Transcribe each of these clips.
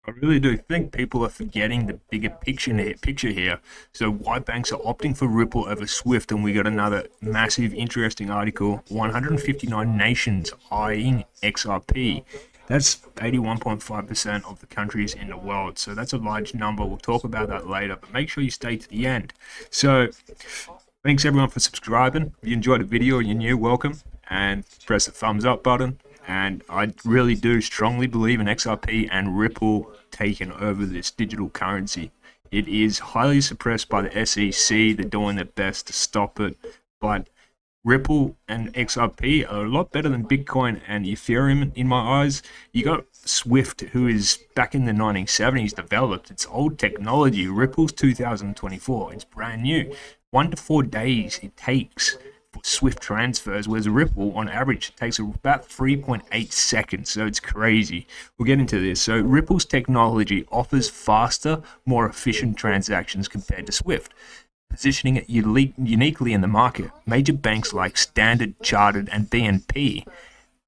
I really do think people are forgetting the bigger picture here. So why banks are opting for Ripple over Swift, and we got another massive, interesting article: 159 nations eyeing XRP. That's 81.5% of the countries in the world. So that's a large number. We'll talk about that later, but make sure you stay to the end. So thanks everyone for subscribing. If you enjoyed the video and you're new, welcome, and press the thumbs up button. And I really do strongly believe in XRP and Ripple taking over this digital currency. It is highly suppressed by the SEC. They're doing their best to stop it, but Ripple and XRP are a lot better than Bitcoin and Ethereum in my eyes. You got Swift, who is back in the 1970s developed. It's old technology. Ripple's 2024. It's brand new. 1 to 4 days it takes for Swift transfers, whereas Ripple on average takes about 3.8 seconds. So it's crazy. We'll get into this. So Ripple's technology offers faster, more efficient transactions compared to Swift, positioning it uniquely in the market. Major banks like Standard Chartered and BNP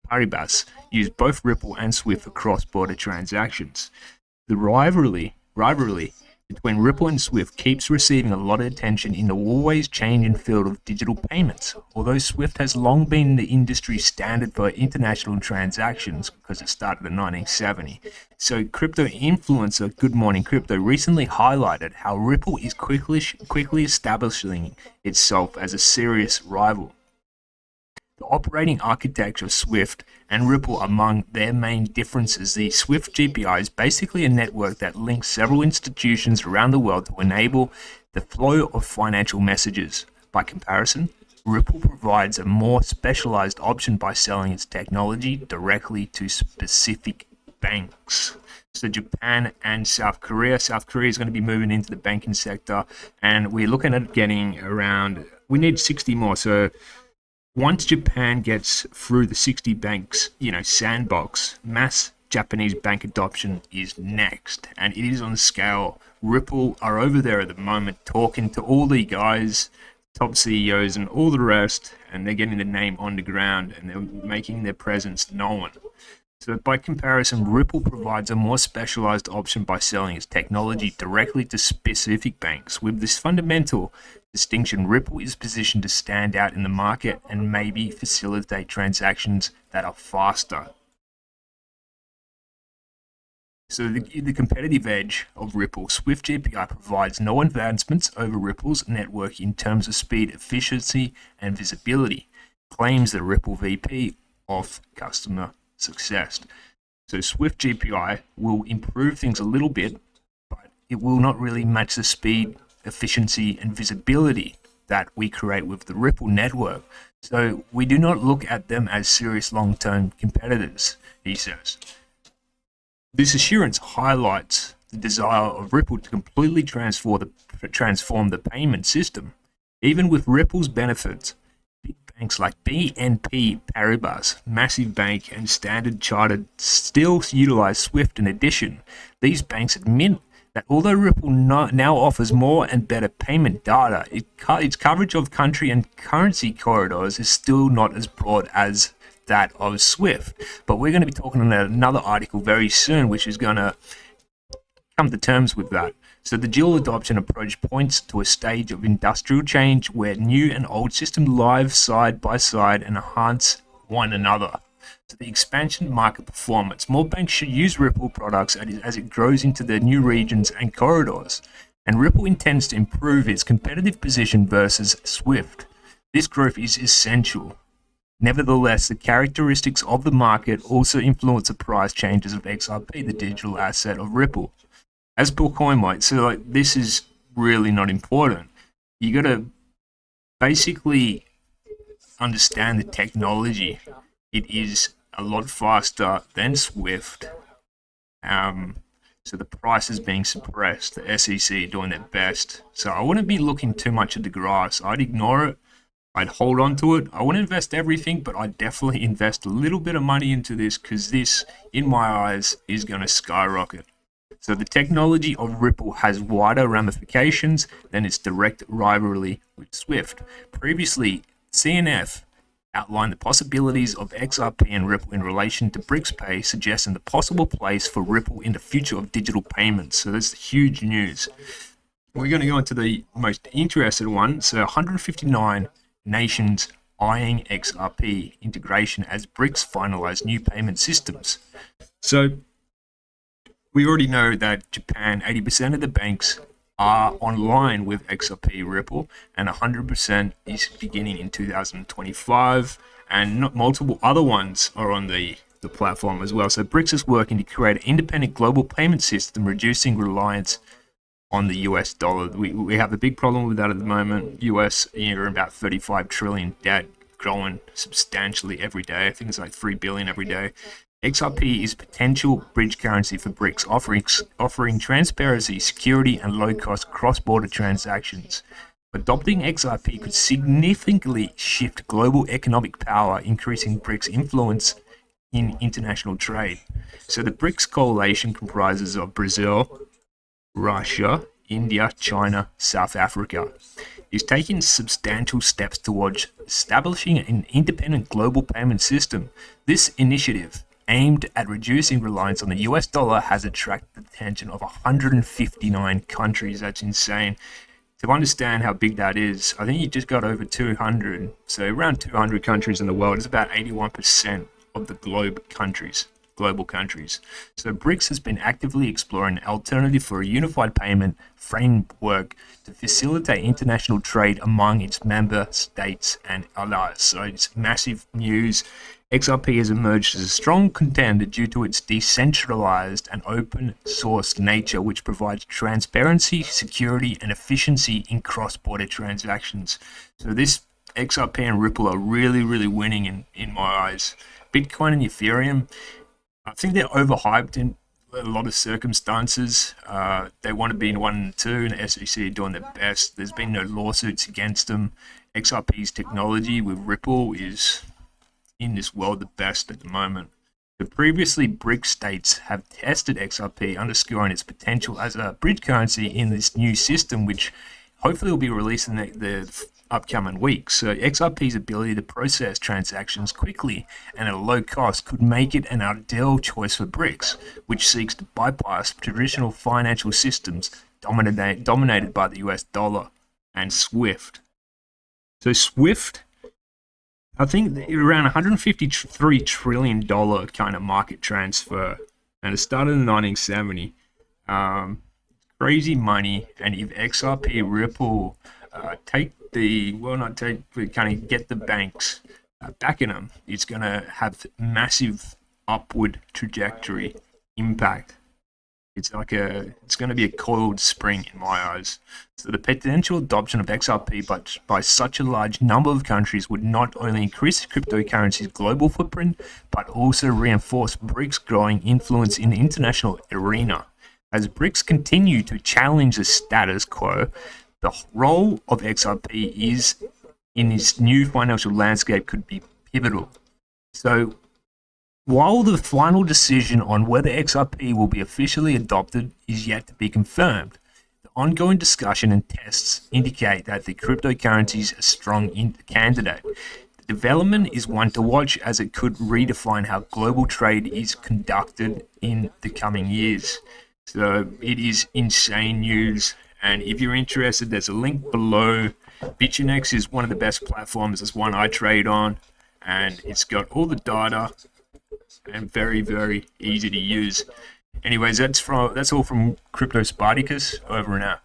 Paribas use both Ripple and Swift for cross-border transactions. The rivalry between Ripple and Swift keeps receiving a lot of attention in the always changing field of digital payments. Although Swift has long been the industry standard for international transactions because it started in 1970. So crypto influencer Good Morning Crypto recently highlighted how Ripple is quickly establishing itself as a serious rival. The operating architecture of Swift and Ripple among their main differences. The Swift GPI is basically a network that links several institutions around the world to enable the flow of financial messages. By comparison, Ripple provides a more specialized option by selling its technology directly to specific banks. So Japan and South Korea. South Korea is going to be moving into the banking sector, and we're looking at getting around, we need 60 more. So once Japan gets through the 60 banks, sandbox, mass Japanese bank adoption is next, and it is on scale. Ripple are over there at the moment talking to all the guys, top CEOs and all the rest, and they're getting the name on the ground and they're making their presence known. So by comparison, Ripple provides a more specialized option by selling its technology directly to specific banks. With this fundamental distinction, Ripple is positioned to stand out in the market and maybe facilitate transactions that are faster. So the competitive edge of Ripple: Swift GPI provides no advancements over Ripple's network in terms of speed, efficiency, and visibility, claims the Ripple VP of customer success. So Swift GPI will improve things a little bit, but it will not really match the speed, efficiency, and visibility that we create with the Ripple network. So we do not look at them as serious long-term competitors, he says. This assurance highlights the desire of Ripple to completely transform the payment system. Even with Ripple's benefits, big banks like BNP Paribas, massive bank, and Standard Chartered still utilize Swift. In addition, these banks admit that although Ripple now offers more and better payment data, its coverage of country and currency corridors is still not as broad as that of Swift. But we're going to be talking about another article very soon, which is going to come to terms with that. So the dual adoption approach points to a stage of industrial change where new and old systems live side by side and enhance one another. So the expansion market performance. More banks should use Ripple products as it grows into the new regions and corridors. And Ripple intends to improve its competitive position versus Swift. This growth is essential. Nevertheless, the characteristics of the market also influence the price changes of XRP, the digital asset of Ripple. As per CoinMate, so this is really not important. You got to basically understand the technology. It is a lot faster than Swift. So the price is being suppressed. The SEC doing their best. So I wouldn't be looking too much at the grass. I'd ignore it. I'd hold on to it. I wouldn't invest everything, but I'd definitely invest a little bit of money into this, because this, in my eyes, is going to skyrocket. So the technology of Ripple has wider ramifications than its direct rivalry with Swift. Previously, CNF outline the possibilities of XRP and Ripple in relation to BRICS Pay, suggesting the possible place for Ripple in the future of digital payments. So that's huge news. We're going to go into the most interested one. So 159 nations eyeing XRP integration as BRICS finalize new payment systems. So we already know that Japan, 80% of the banks are online with XRP Ripple, and 100% is beginning in 2025, and multiple other ones are on the platform as well. So BRICS is working to create an independent global payment system, reducing reliance on the US dollar. We have a big problem with that at the moment. US, are about 35 trillion debt, growing substantially every day. I think it's like 3 billion every day. XRP is potential bridge currency for BRICS, offering transparency, security, and low-cost cross-border transactions. Adopting XRP could significantly shift global economic power, increasing BRICS' influence in international trade. So the BRICS coalition comprises of Brazil, Russia, India, China, South Africa, is taking substantial steps towards establishing an independent global payment system. This initiative, aimed at reducing reliance on the US dollar, has attracted the attention of 159 countries. That's insane. To understand how big that is, I think you just got over 200, so around 200 countries in the world. It's about 81% of the global countries. So BRICS has been actively exploring an alternative for a unified payment framework to facilitate international trade among its member states and allies. So it's massive news. XRP has emerged as a strong contender due to its decentralized and open source nature, which provides transparency, security, and efficiency in cross-border transactions. So this XRP and Ripple are really, really winning in my eyes. Bitcoin and Ethereum, I think they're overhyped in a lot of circumstances. They want to be in 1 and 2, and the SEC are doing their best. There's been no lawsuits against them. XRP's technology with Ripple is in this world the best at the moment. The previously BRICS states have tested XRP, underscoring its potential as a bridge currency in this new system, which hopefully will be released in the upcoming weeks. So XRP's ability to process transactions quickly and at a low cost could make it an ideal choice for BRICS, which seeks to bypass traditional financial systems dominated by the US dollar and SWIFT. So SWIFT, I think around $153 trillion kind of market transfer, and it started in 1970. Crazy money, and if XRP Ripple get the banks backing them, it's going to have massive upward trajectory impact. It's going to be a coiled spring in my eyes. So the potential adoption of XRP by such a large number of countries would not only increase cryptocurrency's global footprint, but also reinforce BRICS' growing influence in the international arena. As BRICS continue to challenge the status quo, the role of XRP in this new financial landscape could be pivotal. So while the final decision on whether XRP will be officially adopted is yet to be confirmed, the ongoing discussion and tests indicate that the cryptocurrency is a strong candidate. The development is one to watch, as it could redefine how global trade is conducted in the coming years. So it is insane news. And if you're interested, there's a link below. BitConnect is one of the best platforms. It's one I trade on, and it's got all the data and very, very easy to use. Anyways, that's all from Crypto Spartacus. Over and out.